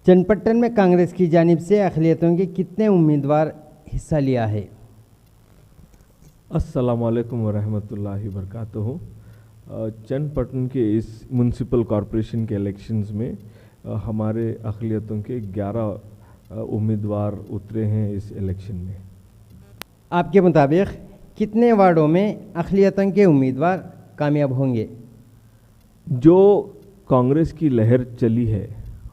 चन्नपट्टन में कांग्रेस की जानिब से अक़लियतों के कितने उम्मीदवार हिस्सा लिया है? अस्सलाम वालेकुम वरहमतुल्लाहि वबरकातुहू। चन्नपट्टन के इस म्यूनसिपल कॉरपोरेशन के इलेक्शंस में हमारे अक़लियतों के 11 उम्मीदवार उतरे हैं इस इलेक्शन में। आपके मुताबिक कितने वार्डों में अक़लियतों के उम्मीदवार कामयाब होंगे? जो कांग्रेस की लहर चली है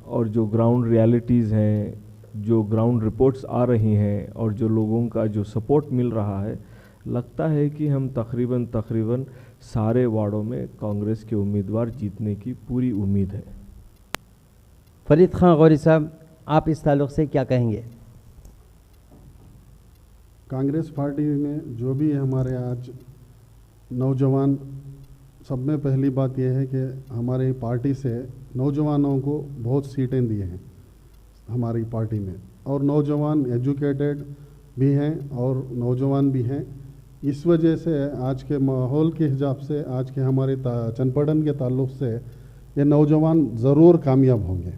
और जो ग्राउंड रियलिटीज़ हैं, जो ग्राउंड रिपोर्ट्स आ रही हैं और जो लोगों का जो सपोर्ट मिल रहा है, लगता है कि हम तकरीबन सारे वार्डों में कांग्रेस के उम्मीदवार जीतने की पूरी उम्मीद है। फरीद खान गौरी साहब, आप इस ताल्लुक़ से क्या कहेंगे? कांग्रेस पार्टी में जो भी हमारे आज नौजवान, सब में पहली बात यह है कि हमारी पार्टी से नौजवानों को बहुत सीटें दी हैं हमारी पार्टी में, और नौजवान एजुकेटेड भी हैं और नौजवान भी हैं। इस वजह से आज के माहौल के हिसाब से, आज के हमारे चन्नपट्टन के ताल्लुक़ से ये नौजवान ज़रूर कामयाब होंगे।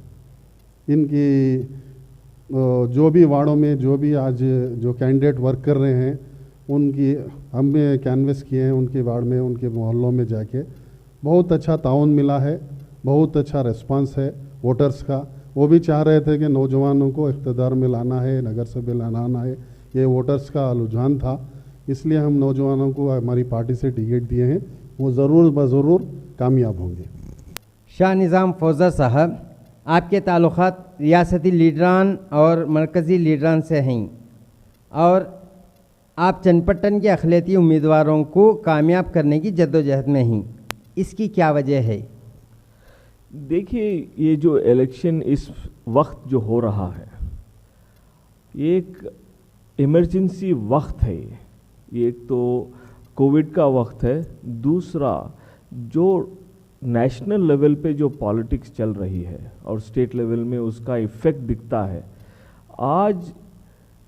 इनकी जो भी वार्डों में जो भी आज जो कैंडिडेट वर्क कर रहे हैं, उनकी हमने कैनवस किए हैं, उनके वार्ड में, उनके मोहल्लों में जाके बहुत अच्छा ताउन मिला है, बहुत अच्छा रिस्पांस है वोटर्स का। वो भी चाह रहे थे कि नौजवानों को इक़्तिदार में लाना है, नगर सभा लाना है, ये वोटर्स का रुझान था। इसलिए हम नौजवानों को हमारी पार्टी से टिकट दिए हैं, वो ज़रूर ज़रूर कामयाब होंगे। शाह निज़ाम फौजा साहब, आपके ताल्लुक़ात रियासती लीडरान और मरकज़ी लीडरान से हैं और आप चन्नपट्टन के अक़लियती उम्मीदवारों को कामयाब करने की जद्दोजहद में हैं, इसकी क्या वजह है? देखिए, ये जो इलेक्शन इस वक्त जो हो रहा है, ये एक इमरजेंसी वक्त है। ये एक तो कोविड का वक्त है, दूसरा जो नेशनल लेवल पे जो पॉलिटिक्स चल रही है और स्टेट लेवल में उसका इफ़ेक्ट दिखता है। आज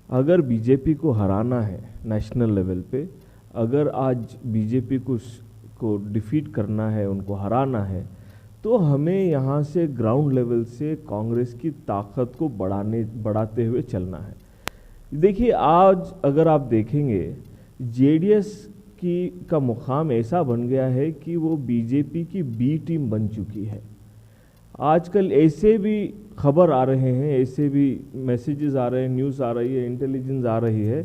अगर बीजेपी को हराना है नेशनल लेवल पे, अगर आज बीजेपी को डिफीट करना है, उनको हराना है, तो हमें यहाँ से ग्राउंड लेवल से कांग्रेस की ताकत को बढ़ाते हुए चलना है। देखिए, आज अगर आप देखेंगे, जेडीएस का मुकाम ऐसा बन गया है कि वो बीजेपी की बी टीम बन चुकी है। आजकल ऐसे भी खबर आ रहे हैं, ऐसे भी मैसेजेस आ रहे हैं, न्यूज़ आ रही है, इंटेलिजेंस आ रही है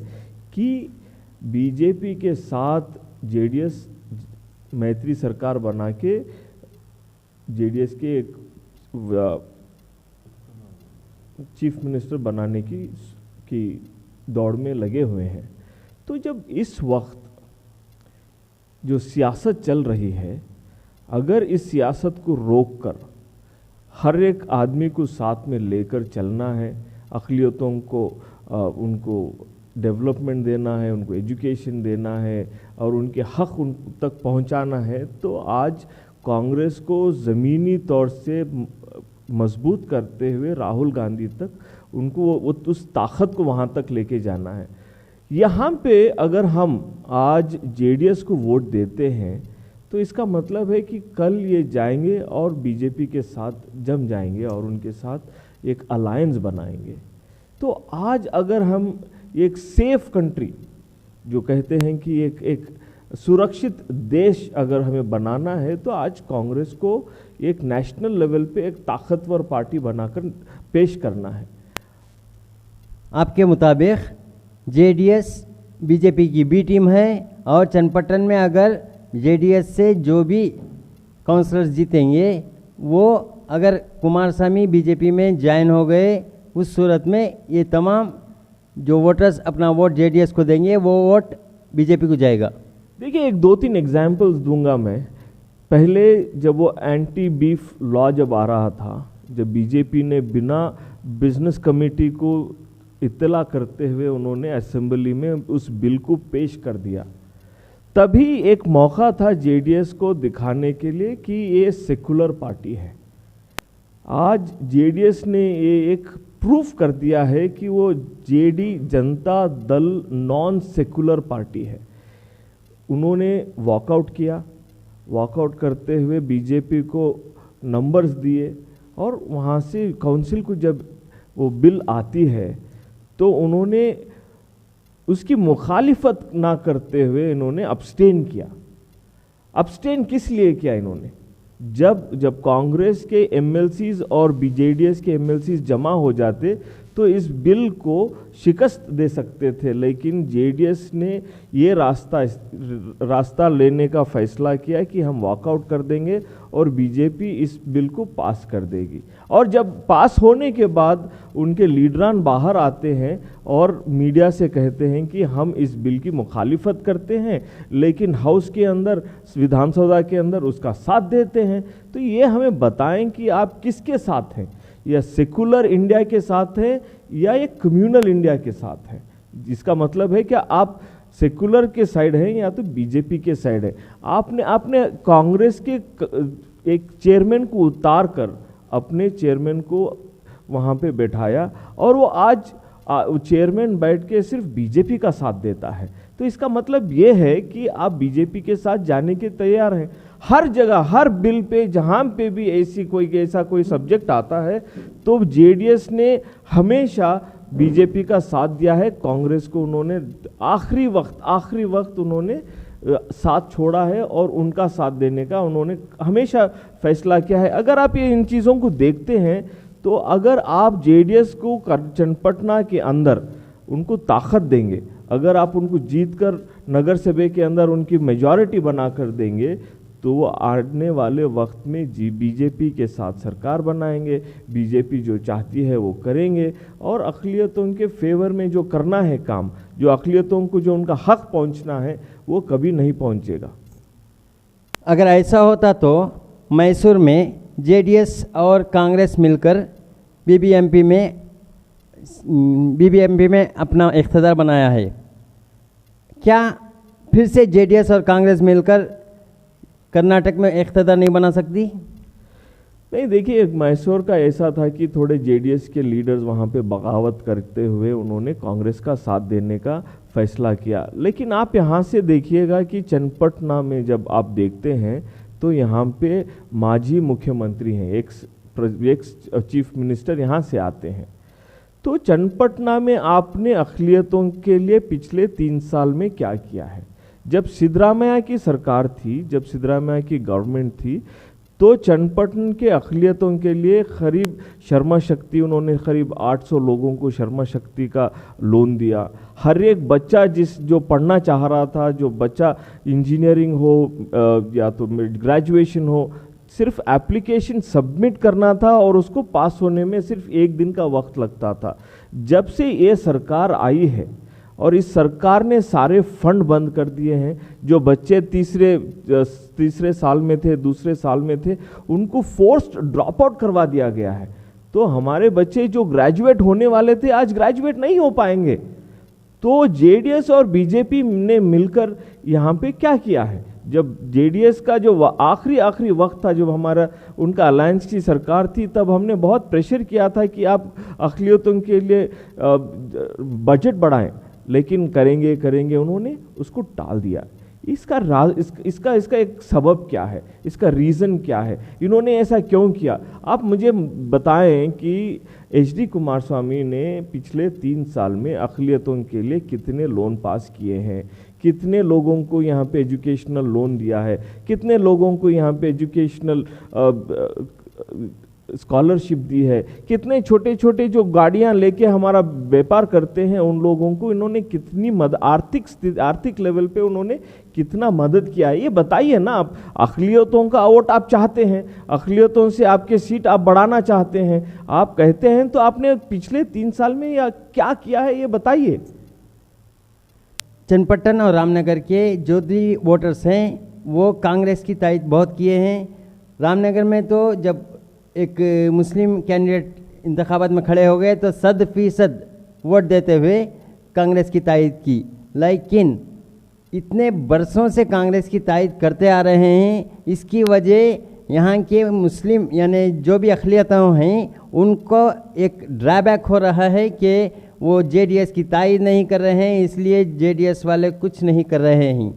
कि बीजेपी के साथ जेडीएस मैत्री सरकार बना के जेडीएस के एक चीफ मिनिस्टर बनाने की दौड़ में लगे हुए हैं। तो जब इस वक्त जो सियासत चल रही है, अगर इस सियासत को रोककर हर एक आदमी को साथ में लेकर चलना है, अक़लियतों को उनको डेवलपमेंट देना है, उनको एजुकेशन देना है और उनके हक़ उन तक पहुंचाना है, तो आज कांग्रेस को ज़मीनी तौर से मजबूत करते हुए राहुल गांधी तक उनको उस ताकत को वहाँ तक लेके जाना है। यहाँ पे अगर हम आज जेडीएस को वोट देते हैं तो इसका मतलब है कि कल ये जाएंगे और बीजेपी के साथ जम जाएंगे और उनके साथ एक अलायंस बनाएंगे। तो आज अगर हम एक सेफ कंट्री जो कहते हैं कि एक सुरक्षित देश अगर हमें बनाना है, तो आज कांग्रेस को एक नेशनल लेवल पे एक ताकतवर पार्टी बनाकर पेश करना है। आपके मुताबिक जेडीएस बीजेपी की बी टीम है और चन्नपट्टन में अगर जेडीएस से जो भी काउंसलर्स जीतेंगे, वो अगर कुमारस्वामी बीजेपी में ज्वाइन हो गए, उस सूरत में ये तमाम जो वोटर्स अपना वोट जेडीएस को देंगे, वो वोट बीजेपी को जाएगा। देखिए, एक 2-3 एग्जाम्पल्स दूंगा मैं। पहले जब वो एंटी बीफ लॉ जब आ रहा था, जब बीजेपी ने बिना बिजनेस कमेटी को इत्तला करते हुए उन्होंने असेंबली में उस बिल को पेश कर दिया, तभी एक मौका था जेडीएस को दिखाने के लिए कि ये सेकुलर पार्टी है। आज जेडीएस ने ये एक प्रूफ कर दिया है कि वो Janata Dal non secular party है। उन्होंने वॉकआउट किया, वॉकआउट करते हुए बीजेपी को नंबर्स दिए और वहाँ से काउंसिल को जब वो बिल आती है तो उन्होंने उसकी मुखालिफत ना करते हुए इन्होंने अब्सटेन किया। अब्सटेन किस लिए किया इन्होंने? जब कांग्रेस के एमएलसीज और जेडीएस के एमएलसीज जमा हो जाते तो इस बिल को शिकस्त दे सकते थे, लेकिन जेडीएस ने ये रास्ता लेने का फैसला किया कि हम वॉकआउट कर देंगे और बीजेपी इस बिल को पास कर देगी। और जब पास होने के बाद उनके लीडरान बाहर आते हैं और मीडिया से कहते हैं कि हम इस बिल की मुखालिफत करते हैं, लेकिन हाउस के अंदर, विधानसभा के अंदर उसका साथ देते हैं। तो ये हमें बताएं कि आप किसके साथ हैं, या सेकुलर इंडिया के साथ है या एक कम्युनल इंडिया के साथ है। जिसका मतलब है कि आप सेकुलर के साइड हैं या तो बीजेपी के साइड है। आपने कांग्रेस के एक चेयरमैन को उतार कर अपने चेयरमैन को वहाँ पे बैठाया और वो आज चेयरमैन बैठ के सिर्फ बीजेपी का साथ देता है। तो इसका मतलब ये है कि आप बीजेपी के साथ जाने के तैयार हैं। हर जगह, हर बिल पे, जहाँ पे भी ऐसा कोई सब्जेक्ट आता है तो जेडीएस ने हमेशा बीजेपी का साथ दिया है। कांग्रेस को उन्होंने आखिरी वक्त उन्होंने साथ छोड़ा है और उनका साथ देने का उन्होंने हमेशा फैसला किया है। अगर आप ये इन चीज़ों को देखते हैं तो अगर आप जेडीएस को चन्नपटना के अंदर उनको ताकत देंगे, अगर आप उनको जीतकर नगर सभा के अंदर उनकी मेजॉरिटी बना कर देंगे तो वो आने वाले वक्त में बीजेपी के साथ सरकार बनाएंगे। बीजेपी जो चाहती है वो करेंगे और अक़लियतों के फेवर में जो करना है काम, जो अक़लियतों को जो उनका हक पहुंचना है वो कभी नहीं पहुंचेगा। अगर ऐसा होता तो मैसूर में जेडीएस और कांग्रेस मिलकर बीबीएमपी में अपना इख्तियार बनाया है, क्या फिर से जेडीएस और कांग्रेस मिलकर कर्नाटक में इख्तियार नहीं बना सकती? नहीं, देखिए मैसूर का ऐसा था कि थोड़े जेडीएस के लीडर्स वहाँ पे बगावत करते हुए उन्होंने कांग्रेस का साथ देने का फैसला किया। लेकिन आप यहाँ से देखिएगा कि चन्नपटना में जब आप देखते हैं तो यहाँ पे माजी मुख्यमंत्री हैं, एक्स चीफ मिनिस्टर यहाँ से आते हैं। तो चन्नपटना में आपने अक़लियतों के लिए पिछले 3 साल में क्या किया है? जब सिद्धरामैया की सरकार थी, जब सिद्धरामैया की गवर्नमेंट थी, तो चन्नपटना के अक़लियतों के लिए करीब शर्मा शक्ति, उन्होंने करीब 800 लोगों को शर्मा शक्ति का लोन दिया। हर एक बच्चा जो पढ़ना चाह रहा था, जो बच्चा इंजीनियरिंग हो या तो ग्रेजुएशन हो, सिर्फ एप्लीकेशन सबमिट करना था और उसको पास होने में सिर्फ 1 दिन का वक्त लगता था। जब से ये सरकार आई है और इस सरकार ने सारे फंड बंद कर दिए हैं, जो बच्चे तीसरे साल में थे, दूसरे साल में थे, उनको फोर्स्ड ड्रॉप आउट करवा दिया गया है। तो हमारे बच्चे जो ग्रेजुएट होने वाले थे आज ग्रेजुएट नहीं हो पाएंगे। तो जेडीएस और बीजेपी ने मिलकर यहाँ पे क्या किया है? जब जेडीएस का जो आखिरी वक्त था, जब हमारा उनका अलायंस की सरकार थी, तब हमने बहुत प्रेशर किया था कि आप अक़लियतों के लिए बजट बढ़ाएं, लेकिन करेंगे उन्होंने उसको टाल दिया। इसका एक सबब क्या है? इसका रीज़न क्या है? इन्होंने ऐसा क्यों किया? आप मुझे बताएं कि एचडी कुमारस्वामी ने पिछले 3 साल में अक़लियतों के लिए कितने लोन पास किए हैं, कितने लोगों को यहाँ पे एजुकेशनल लोन दिया है, कितने लोगों को यहाँ पे एजुकेशनल स्कॉलरशिप दी है, कितने छोटे छोटे जो गाड़ियाँ लेके हमारा व्यापार करते हैं उन लोगों को इन्होंने कितनी आर्थिक लेवल पे उन्होंने कितना मदद किया है, ये बताइए ना। आप अक़लियतों का वोट आप चाहते हैं, अक़लियतों से आपके सीट आप बढ़ाना चाहते हैं, आप कहते हैं, तो आपने पिछले 3 साल में या क्या किया है ये बताइए। चन्नपट्टन और रामनगर के जो भी वोटर्स हैं वो कांग्रेस की तायद बहुत किए हैं। रामनगर में तो जब एक मुस्लिम कैंडिडेट इंतखाबात में खड़े हो गए तो 100% वोट देते हुए कांग्रेस की तायद की। लेकिन इतने बरसों से कांग्रेस की तायद करते आ रहे हैं, इसकी वजह यहाँ के मुस्लिम यानी जो भी अक़लियतें हैं उनको एक ड्रैबैक हो रहा है कि वो जेडीएस की तायद नहीं कर रहे हैं, इसलिए जेडीएस वाले कुछ नहीं कर रहे हैं।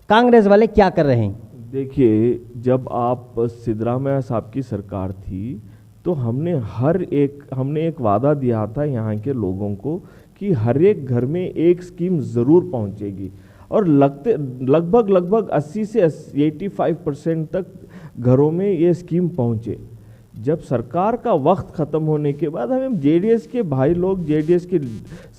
कांग्रेस वाले क्या कर रहे हैं? देखिए, जब आप सिद्धरामैया साहब की सरकार थी तो हमने एक वादा दिया था यहाँ के लोगों को कि हर एक घर में एक स्कीम ज़रूर पहुँचेगी, और लगभग 80 से 85% तक घरों में ये स्कीम पहुँचे। जब सरकार का वक्त ख़त्म होने के बाद हमें जेडीएस के भाई लोग, जेडीएस के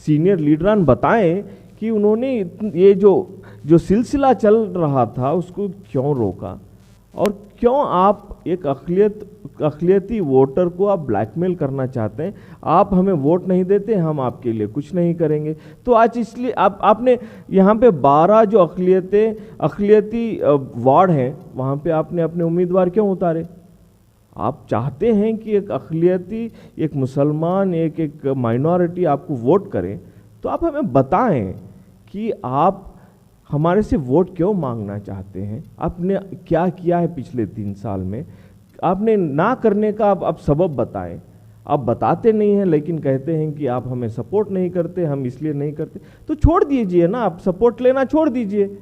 सीनियर लीडरान बताएं कि उन्होंने ये जो सिलसिला चल रहा था उसको क्यों रोका, और क्यों आप एक अक़लियती वोटर को आप ब्लैकमेल करना चाहते हैं। आप हमें वोट नहीं देते, हम आपके लिए कुछ नहीं करेंगे। तो आज इसलिए आपने यहाँ पे 12 जो अक़लियती वार्ड हैं वहाँ पे आपने अपने उम्मीदवार क्यों उतारे? आप चाहते हैं कि एक अक़लियती, एक मुसलमान, एक माइनॉरिटी आपको वोट करें, तो आप हमें बताएं कि आप हमारे से वोट क्यों मांगना चाहते हैं। आपने क्या किया है पिछले 3 साल में? आपने ना करने का आप सबब बताएं। आप बताते नहीं हैं, लेकिन कहते हैं कि आप हमें सपोर्ट नहीं करते, हम इसलिए नहीं करते। तो छोड़ दीजिए ना, आप सपोर्ट लेना छोड़ दीजिए।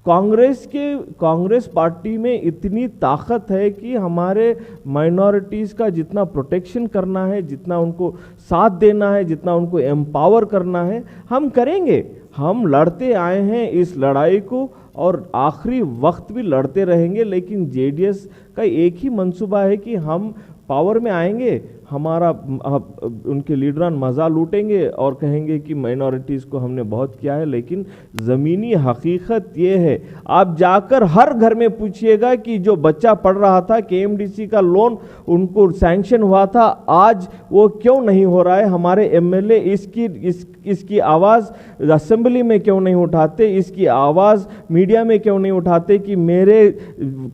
कांग्रेस पार्टी में इतनी ताकत है कि हमारे माइनॉरिटीज़ का जितना प्रोटेक्शन करना है, जितना उनको साथ देना है, जितना उनको एम्पावर करना है, हम करेंगे। हम लड़ते आए हैं इस लड़ाई को और आखिरी वक्त भी लड़ते रहेंगे। लेकिन जेडीएस का एक ही मंसूबा है कि हम पावर में आएंगे, हमारा उनके लीडरान मज़ा लूटेंगे और कहेंगे कि माइनॉरिटीज़ को हमने बहुत किया है। लेकिन ज़मीनी हकीकत ये है, आप जाकर हर घर में पूछिएगा कि जो बच्चा पढ़ रहा था, केएमडीसी का लोन उनको सैंक्शन हुआ था, आज वो क्यों नहीं हो रहा है? हमारे एमएलए इसकी आवाज़ असेंबली में क्यों नहीं उठाते? इसकी आवाज़ मीडिया में क्यों नहीं उठाते कि मेरे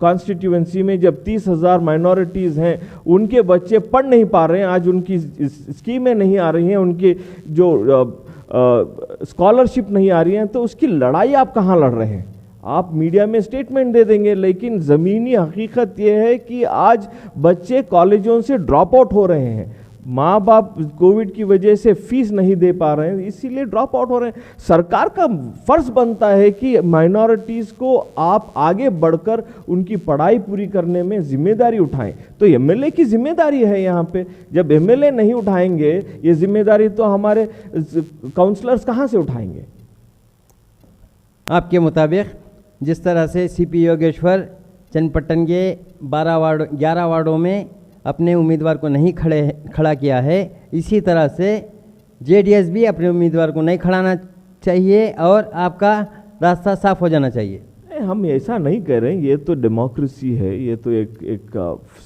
कॉन्स्टिट्यूएंसी में जब 30,000 माइनॉरिटीज़ हैं, उनके बच्चे पढ़ नहीं पा रहे हैं, आज उनकी स्कीमें नहीं आ रही हैं, उनकी जो स्कॉलरशिप नहीं आ रही हैं, तो उसकी लड़ाई आप कहाँ लड़ रहे हैं? आप मीडिया में स्टेटमेंट दे देंगे, लेकिन ज़मीनी हकीकत यह है कि आज बच्चे कॉलेजों से ड्रॉप आउट हो रहे हैं। माँ बाप कोविड की वजह से फीस नहीं दे पा रहे हैं, इसीलिए ड्रॉप आउट हो रहे हैं। सरकार का फर्ज बनता है कि माइनॉरिटीज़ को आप आगे बढ़कर उनकी पढ़ाई पूरी करने में जिम्मेदारी उठाएं। तो एमएलए की जिम्मेदारी है यहाँ पे। जब एमएलए नहीं उठाएंगे ये जिम्मेदारी, तो हमारे काउंसलर्स कहाँ से उठाएंगे? आपके मुताबिक जिस तरह से सीपी योगेश्वर चन्नपट्टन के 11 वार्डों में अपने उम्मीदवार को नहीं खड़ा किया है, इसी तरह से जेडीएस भी अपने उम्मीदवार को नहीं खड़ाना चाहिए और आपका रास्ता साफ हो जाना चाहिए। हम ऐसा नहीं कह रहे हैं, ये तो डेमोक्रेसी है, ये तो एक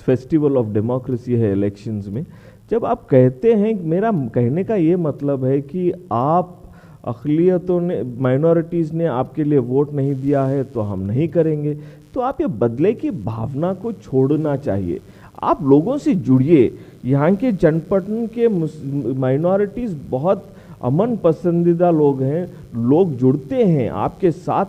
फेस्टिवल ऑफ डेमोक्रेसी है इलेक्शंस में। जब आप कहते हैं, मेरा कहने का ये मतलब है कि आप अक़लियतों ने, माइनॉरिटीज़ ने आपके लिए वोट नहीं दिया है तो हम नहीं करेंगे। तो आप ये बदले की भावना को छोड़ना चाहिए। आप लोगों से जुड़िए। यहाँ के चन्नपट्टन के माइनॉरिटीज़ बहुत अमन पसंदीदा लोग हैं, लोग जुड़ते हैं आपके साथ,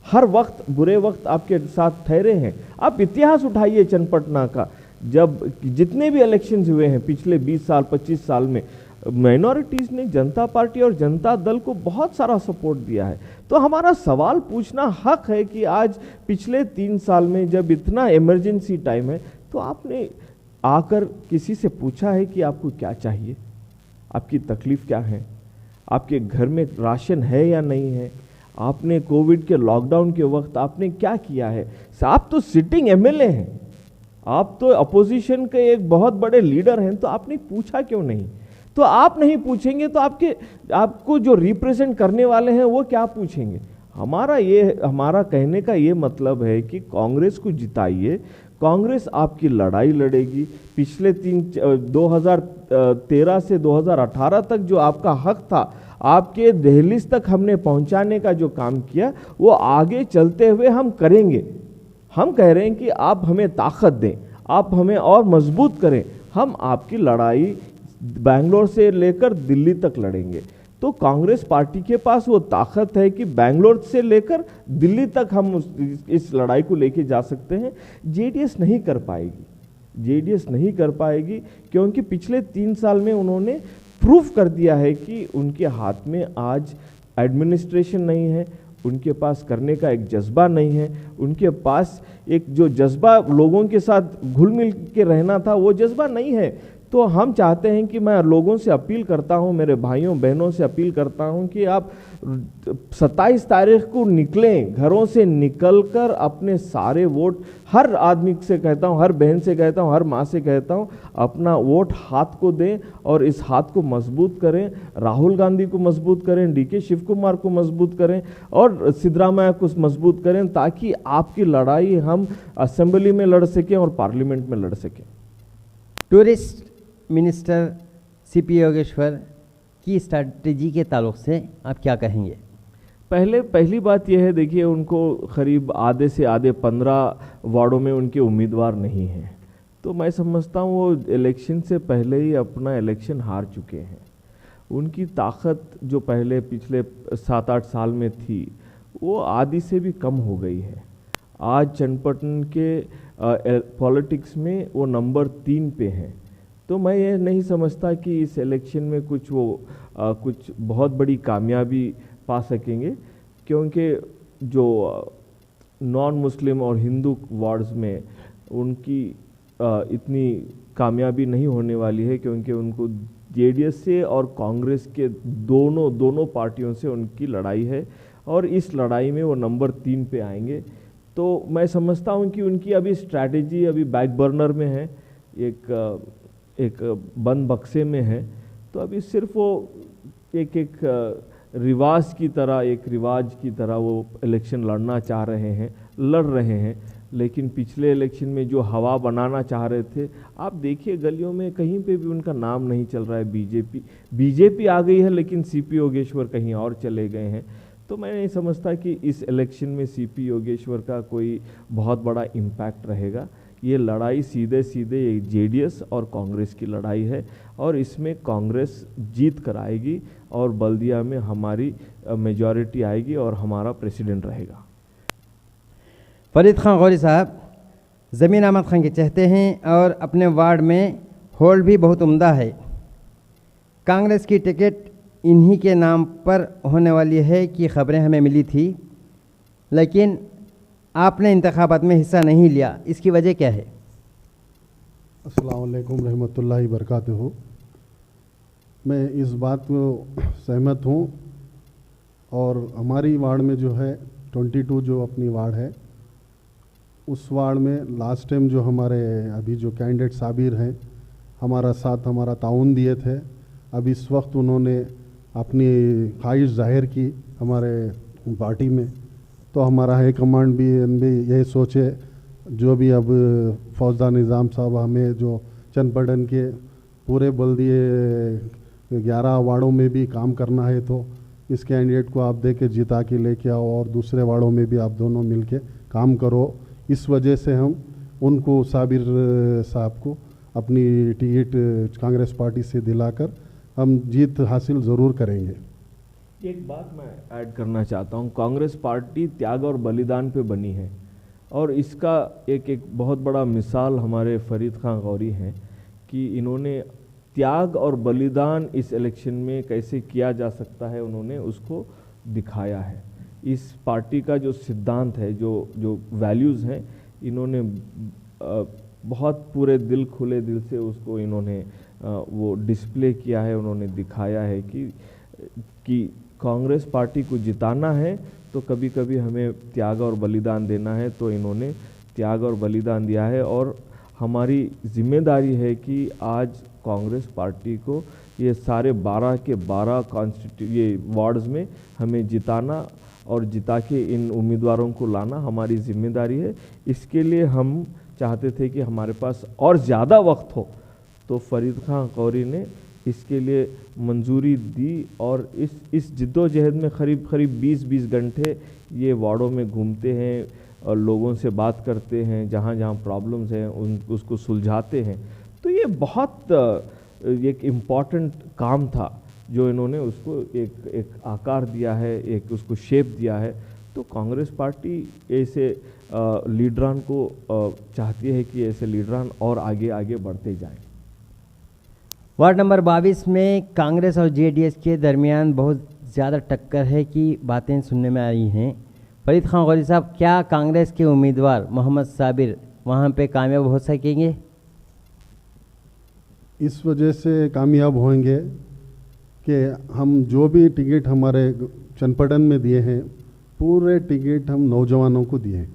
हर वक्त बुरे वक्त आपके साथ ठहरे हैं। आप इतिहास उठाइए चन्नपट्टन का, जब जितने भी इलेक्शंस हुए हैं पिछले 20 साल 25 साल में, माइनॉरिटीज़ ने जनता पार्टी और जनता दल को बहुत सारा सपोर्ट दिया है। तो हमारा सवाल पूछना हक है कि आज पिछले 3 साल में जब इतना इमरजेंसी टाइम है, तो आपने आकर किसी से पूछा है कि आपको क्या चाहिए, आपकी तकलीफ़ क्या है, आपके घर में राशन है या नहीं है, आपने कोविड के लॉकडाउन के वक्त आपने क्या किया है। आप तो सिटिंग एमएलए हैं, आप तो अपोजिशन के एक बहुत बड़े लीडर हैं, तो आपने पूछा क्यों नहीं? तो आप नहीं पूछेंगे तो आपको जो रिप्रेजेंट करने वाले हैं वो क्या पूछेंगे? हमारा कहने का ये मतलब है कि कांग्रेस को जिताइए। कांग्रेस आपकी लड़ाई लड़ेगी। पिछले 2013 से 2018 तक जो आपका हक था, आपके दहलीज तक हमने पहुंचाने का जो काम किया, वो आगे चलते हुए हम करेंगे। हम कह रहे हैं कि आप हमें ताकत दें, आप हमें और मजबूत करें। हम आपकी लड़ाई बेंगलोर से लेकर दिल्ली तक लड़ेंगे। तो कांग्रेस पार्टी के पास वो ताकत है कि बेंगलोर से लेकर दिल्ली तक हम इस लड़ाई को लेके जा सकते हैं। जेडीएस नहीं कर पाएगी, जेडीएस नहीं कर पाएगी, क्योंकि पिछले 3 साल में उन्होंने प्रूफ कर दिया है कि उनके हाथ में आज एडमिनिस्ट्रेशन नहीं है, उनके पास करने का एक जज्बा नहीं है, उनके पास एक जो जज्बा लोगों के साथ घुल मिल के रहना था वो जज्बा नहीं है। तो हम चाहते हैं कि मैं लोगों से अपील करता हूं, मेरे भाइयों बहनों से अपील करता हूं कि आप 27 तारीख को निकलें, घरों से निकलकर अपने सारे वोट, हर आदमी से कहता हूं, हर बहन से कहता हूं, हर माँ से कहता हूं, अपना वोट हाथ को दें और इस हाथ को मजबूत करें। राहुल गांधी को मजबूत करें, डीके शिव कुमार को मजबूत करें और सिद्धरामैया को मजबूत करें, ताकि आपकी लड़ाई हम असेंबली में लड़ सकें और पार्लियामेंट में लड़ सकें। टूरिस्ट मिनिस्टर सीपी योगेश्वर की स्ट्रैटेजी के ताल्लुक से आप क्या कहेंगे? पहली बात यह है, देखिए उनको करीब आधे से आधे 15 वार्डों में उनके उम्मीदवार नहीं हैं, तो मैं समझता हूँ वो इलेक्शन से पहले ही अपना इलेक्शन हार चुके हैं। उनकी ताकत जो पहले पिछले 7-8 साल में थी वो आधी से भी कम हो गई है। आज चन्नपट्टन के पॉलिटिक्स में वो नंबर 3 पे हैं। तो मैं ये नहीं समझता कि इस इलेक्शन में कुछ बहुत बड़ी कामयाबी पा सकेंगे, क्योंकि जो नॉन मुस्लिम और हिंदू वार्ड्स में उनकी इतनी कामयाबी नहीं होने वाली है, क्योंकि उनको जेडीएस से और कांग्रेस के दोनों पार्टियों से उनकी लड़ाई है और इस लड़ाई में वो नंबर 3 पे आएंगे। तो मैं समझता हूँ कि उनकी अभी स्ट्रैटेजी अभी बैक बर्नर में है, एक बंद बक्से में है। तो अभी सिर्फ वो एक रिवाज की तरह वो इलेक्शन लड़ रहे हैं। लेकिन पिछले इलेक्शन में जो हवा बनाना चाह रहे थे, आप देखिए गलियों में कहीं पे भी उनका नाम नहीं चल रहा है। बीजेपी आ गई है, लेकिन सीपी योगेश्वर कहीं और चले गए हैं। तो मैं नहीं समझता कि इस इलेक्शन में सीपी योगेश्वर का कोई बहुत बड़ा इम्पैक्ट रहेगा। ये लड़ाई सीधे जेडीएस और कांग्रेस की लड़ाई है और इसमें कांग्रेस जीत कर आएगी और बल्दिया में हमारी मेजॉरिटी आएगी और हमारा प्रेसिडेंट रहेगा। फरीद खान गौरी साहब, ज़मीन अहमद खान के चाहते हैं और अपने वार्ड में होल्ड भी बहुत उम्दा है। कांग्रेस की टिकट इन्हीं के नाम पर होने वाली है कि खबरें हमें मिली थी, लेकिन आपने इंतखाबात में हिस्सा नहीं लिया, इसकी वजह क्या है? अस्सलाम वालेकुम रहमतुल्लाहि बरकातहू। मैं इस बात को सहमत हूँ और हमारी वार्ड में जो है 22 जो अपनी वार्ड है, उस वार्ड में लास्ट टाइम जो हमारे अभी जो कैंडिडेट साबिर हैं हमारा ताउन दिए थे। अब इस वक्त उन्होंने अपनी ख्वाहिश जाहिर की हमारे पार्टी में, तो हमारा हाई कमांड भी यही सोचे, जो भी अब फौजदार निज़ाम साहब हमें जो चन्नपट्टन के पूरे बल्दिए 11 वार्डों में भी काम करना है, तो इस कैंडिडेट को आप दे के जिता के लेके आओ और दूसरे वार्डों में भी आप दोनों मिलके काम करो। इस वजह से हम उनको साबिर साहब को अपनी टिकट कांग्रेस पार्टी से दिलाकर हम जीत हासिल ज़रूर करेंगे। एक बात मैं ऐड करना चाहता हूँ, कांग्रेस पार्टी त्याग और बलिदान पे बनी है और इसका एक बहुत बड़ा मिसाल हमारे फरीद खान गौरी हैं कि इन्होंने त्याग और बलिदान इस इलेक्शन में कैसे किया जा सकता है, उन्होंने उसको दिखाया है। इस पार्टी का जो सिद्धांत है, जो वैल्यूज़ हैं, इन्होंने बहुत पूरे खुले दिल से उसको इन्होंने वो डिस्प्ले किया है। उन्होंने दिखाया है कि कांग्रेस पार्टी को जिताना है तो कभी कभी हमें त्याग और बलिदान देना है। तो इन्होंने त्याग और बलिदान दिया है और हमारी जिम्मेदारी है कि आज कांग्रेस पार्टी को ये सारे 12 के 12 ये वार्ड्स में हमें जिताना और जिता के इन उम्मीदवारों को लाना हमारी जिम्मेदारी है। इसके लिए हम चाहते थे कि हमारे पास और ज़्यादा वक्त हो, तो फरीद खान गौरी ने इसके लिए मंजूरी दी और इस जिद्दोजहद में करीब 20 घंटे ये वार्डों में घूमते हैं और लोगों से बात करते हैं, जहाँ जहाँ प्रॉब्लम्स हैं उसको सुलझाते हैं। तो ये बहुत एक इम्पॉर्टेंट काम था जो इन्होंने उसको एक आकार दिया है, एक उसको शेप दिया है। तो कांग्रेस पार्टी ऐसे लीडरान को चाहती है कि ऐसे लीडरान और आगे बढ़ते जाएं। वार्ड नंबर 22 में कांग्रेस और जेडीएस के दरमियान बहुत ज़्यादा टक्कर है कि बातें सुनने में आई हैं। फरीद खान गौरी साहब, क्या कांग्रेस के उम्मीदवार मोहम्मद साबिर वहाँ पे कामयाब हो सकेंगे? इस वजह से कामयाब होंगे कि हम जो भी टिकट हमारे चनपटन में दिए हैं, पूरे टिकट हम नौजवानों को दिए हैं।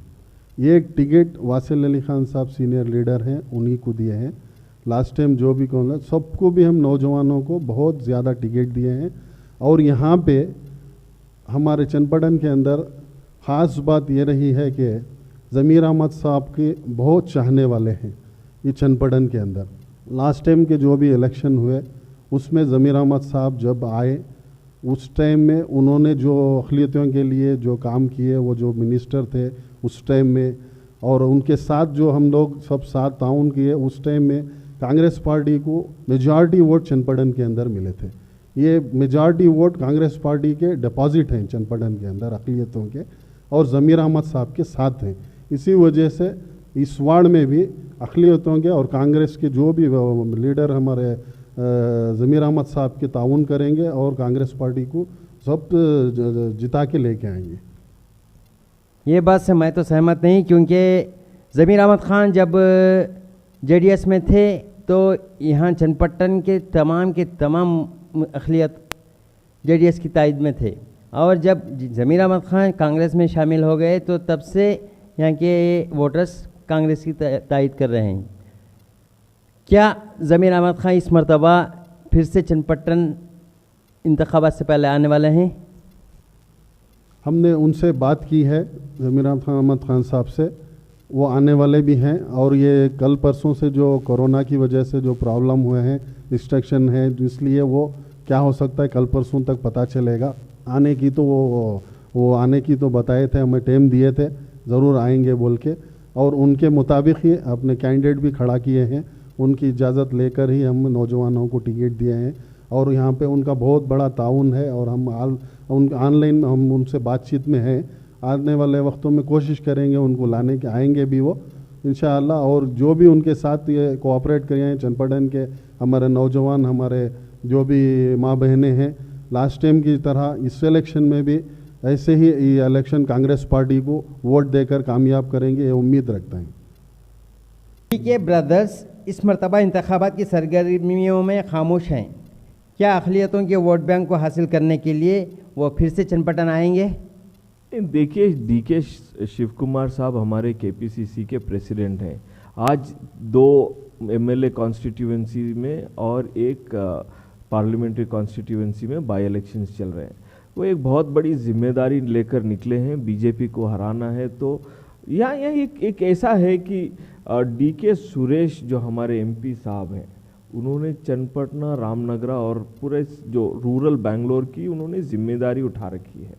ये एक टिकट वासिल अली खान साहब सीनियर लीडर हैं, उन्हीं को दिए हैं। लास्ट टाइम जो भी कौन सबको भी हम नौजवानों को बहुत ज़्यादा टिकट दिए हैं। और यहाँ पे हमारे चनपटन के अंदर ख़ास बात ये रही है कि ज़मीर अहमद साहब के बहुत चाहने वाले हैं ये चनपटन के अंदर। लास्ट टाइम के जो भी इलेक्शन हुए उसमें ज़मीर अहमद साहब जब आए उस टाइम में उन्होंने जो अक़लियतों के लिए जो काम किए, वो जो मिनिस्टर थे उस टाइम में, और उनके साथ जो हम लोग सब साथ ताउन किए, उस टाइम में कांग्रेस पार्टी को मेजॉरिटी वोट चनपटन के अंदर मिले थे। ये मेजॉरिटी वोट कांग्रेस पार्टी के डिपॉजिट हैं चनपटन के अंदर अक़लियतों के, और ज़मीर अहमद साहब के साथ हैं। इसी वजह से इस वार्ड में भी अक़लियतों के और कांग्रेस के जो भी लीडर हमारे ज़मीर अहमद साहब के ताउन करेंगे और कांग्रेस पार्टी को सब जिता के लेके आएंगे। ये बात से मैं तो सहमत नहीं, क्योंकि ज़मीर अहमद ख़ान जब जेडीएस में थे तो यहाँ चनपट्टन के तमाम अक़लियत जेडीएस की तायद में थे, और जब ज़मीर अहमद ख़ान कांग्रेस में शामिल हो गए तो तब से यहाँ के वोटर्स कांग्रेस की तायद कर रहे हैं। क्या ज़मीर अहमद ख़ान इस मरतबा फिर से चनपट्टन इंतखाबात से पहले आने वाले हैं? हमने उनसे बात की है, ज़मीर अहमद ख़ान साहब से, वो आने वाले भी हैं। और ये कल परसों से जो कोरोना की वजह से जो प्रॉब्लम हुए हैं, रिस्ट्रिक्शन है, इसलिए वो क्या हो सकता है कल परसों तक पता चलेगा। आने की तो वो आने की तो बताए थे, हमें टाइम दिए थे ज़रूर आएंगे बोल के, और उनके मुताबिक ही अपने कैंडिडेट भी खड़ा किए हैं। उनकी इजाज़त लेकर ही हम नौजवानों को टिकट दिए हैं, और यहाँ पे उनका बहुत बड़ा ताउन है। और हम ऑनलाइन हम उनसे बातचीत में हैं, आने वाले वक्तों में कोशिश करेंगे उनको लाने के, आएंगे भी वो इंशाअल्लाह। और जो भी उनके साथ ये कोऑपरेट करें चनपटन के हमारे नौजवान, हमारे जो भी माँ बहनें हैं, लास्ट टाइम की तरह इस इलेक्शन में भी ऐसे ही ये इलेक्शन कांग्रेस पार्टी को वोट देकर कामयाब करेंगे, ये उम्मीद रखते हैं। के ब्रदर्स इस मरतबा इंतखाबात की सरगर्मियों में खामोश हैं। क्या अक़लियतों के वोट बैंक को हासिल करने के लिए वो फिर से चनपटन आएंगे? देखिए, डीके शिव कुमार साहब हमारे केपीसीसी के प्रेसिडेंट हैं। आज 2 एमएलए कॉन्स्टिट्यूएंसी में और एक पार्लियामेंट्री कॉन्स्टिट्यूएंसी में बाई इलेक्शंस चल रहे हैं। वो एक बहुत बड़ी जिम्मेदारी लेकर निकले हैं, बीजेपी को हराना है। तो यहाँ एक ऐसा है कि डीके सुरेश जो हमारे एमपी साहब हैं, उन्होंने चनपटना, रामनगरा और पूरे जो रूरल बेंगलोर की उन्होंने जिम्मेदारी उठा रखी है।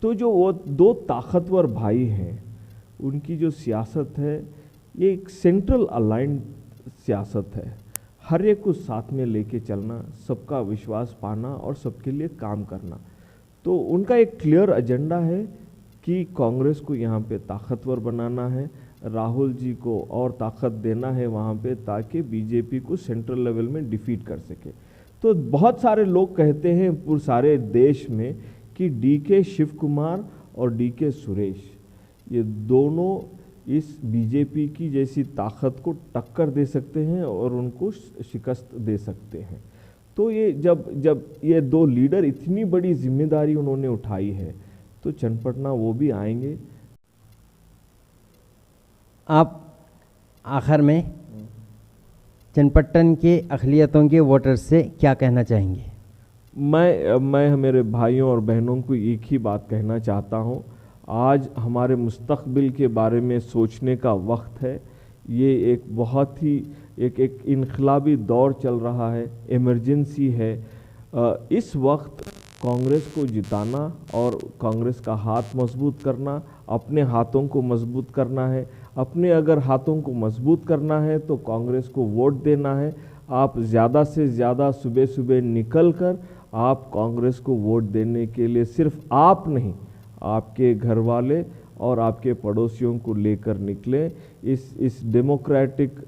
तो जो वो 2 ताकतवर भाई हैं, उनकी जो सियासत है ये एक सेंट्रल अलाइंड सियासत है। हर एक को साथ में लेके चलना, सबका विश्वास पाना और सबके लिए काम करना। तो उनका एक क्लियर एजेंडा है कि कांग्रेस को यहाँ पे ताकतवर बनाना है, राहुल जी को और ताकत देना है वहाँ पे, ताकि बीजेपी को सेंट्रल लेवल में डिफीट कर सके। तो बहुत सारे लोग कहते हैं पूरे सारे देश में कि डीके शिव कुमार और डीके सुरेश, ये दोनों इस बीजेपी की जैसी ताकत को टक्कर दे सकते हैं और उनको शिकस्त दे सकते हैं। तो ये जब ये 2 लीडर इतनी बड़ी जिम्मेदारी उन्होंने उठाई है, तो चनपटना वो भी आएंगे। आप आखिर में चनपट्टन के अक़लियतों के वोटर्स से क्या कहना चाहेंगे? मैं मेरे भाइयों और बहनों को एक ही बात कहना चाहता हूँ, आज हमारे मुस्तक़बिल के बारे में सोचने का वक्त है। ये एक बहुत ही एक इनकलाबी दौर चल रहा है, इमरजेंसी है। इस वक्त कांग्रेस को जिताना और कांग्रेस का हाथ मजबूत करना, अपने हाथों को मजबूत करना है। अपने अगर हाथों को मजबूत करना है तो कांग्रेस को वोट देना है। आप ज़्यादा से ज़्यादा सुबह सुबह निकल कर आप कांग्रेस को वोट देने के लिए, सिर्फ आप नहीं, आपके घर वाले और आपके पड़ोसियों को लेकर निकलें। इस डेमोक्रेटिक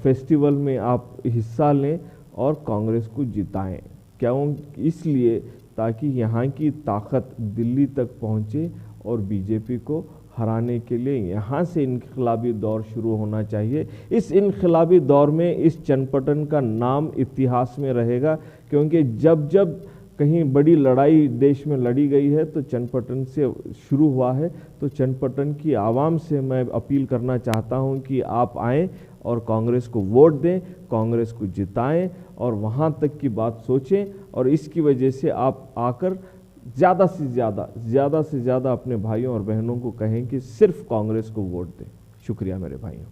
फेस्टिवल में आप हिस्सा लें और कांग्रेस को जिताएं। क्यों? इसलिए ताकि यहाँ की ताकत दिल्ली तक पहुँचे और बीजेपी को हराने के लिए यहाँ से इनकलाबी दौर शुरू होना चाहिए। इस इनकलाबी दौर में इस चनपटन का नाम इतिहास में रहेगा, क्योंकि जब जब कहीं बड़ी लड़ाई देश में लड़ी गई है तो चनपटन से शुरू हुआ है। तो चनपटन की आवाम से मैं अपील करना चाहता हूं कि आप आएँ और कांग्रेस को वोट दें, कांग्रेस को जिताएं और वहां तक की बात सोचें, और इसकी वजह से आप आकर ज़्यादा से ज़्यादा अपने भाइयों और बहनों को कहें कि सिर्फ कांग्रेस को वोट दें। शुक्रिया मेरे भाइयों।